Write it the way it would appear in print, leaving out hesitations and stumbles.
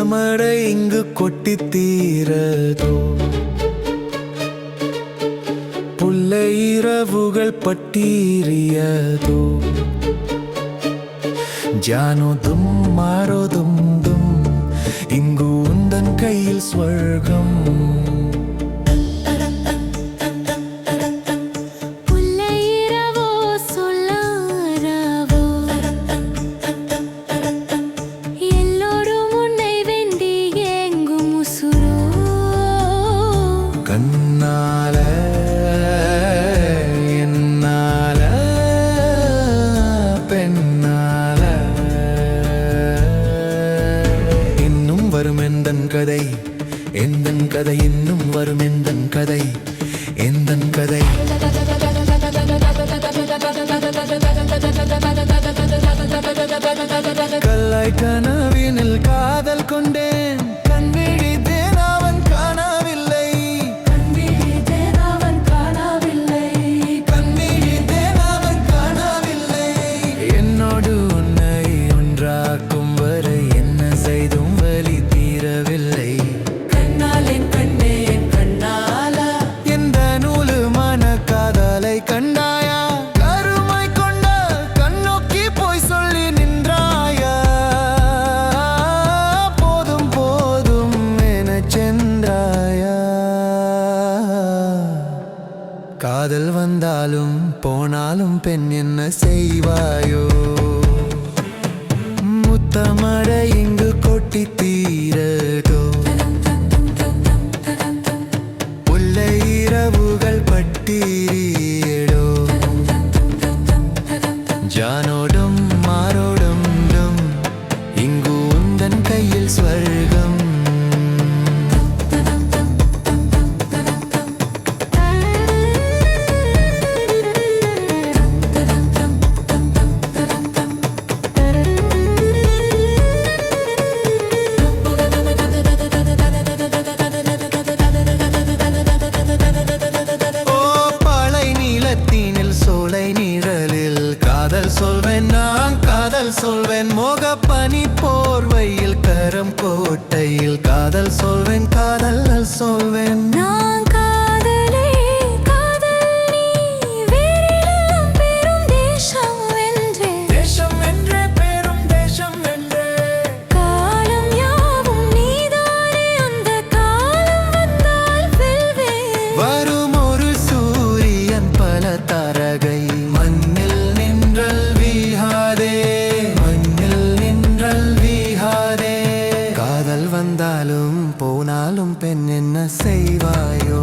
முத்தமழை இங்கு கொட்டி தீரதோ புல்லை இரவுகள் பட்டீரியதோ ஜானோதும் மாறோதும் தும் இங்கு உந்தன் கையில் ஸ்வர்கம் கண்ணால என்னால பெண்ணால இன்னும் வரும் எந்தன் கதை எந்தன் கதை இன்னும் வரும் எந்தன் கதை எந்தன் கதை கல்லாய் கனவினில் காதல் கொண்டேன் கண்டாயா கருமை கொண்ட கண்ணோக்கி போய் சொல்லி நின்றாயா போதும் போதும் என சென்றாயா காதல் வந்தாலும் போனாலும் பெண் என்ன செய்வாயோ முத்தமழை இங்கு கொட்டி தீரதோ புல்லை இரவுகள் பட்டீரியடோ ஜானோடும் மாரோடும் டும் இங்கு உந்தன் கையில் ஸ்வர்கம் சொல்வேன் நான் காதல் சொல்வேன் மோகப்பனி போர்வையில் கரம் கோட்டையில் காதல் சொல்வேன் காதல் சொல்வேன் நான் காதலே காதல் நீ வேறெல்லாம் பெரும் தேசம் வென்றே பெரும் தேசம் வென்றே காலம் யாவும் நீதானே அந்த காலம் வந்தால் வெல்வேன் வரும் ஒரு சூரியன் பல தாரகை மண்ணில் நின்றல் காதல் வந்தாலும் போனாலும் பெண் என்ன செய்வாயோ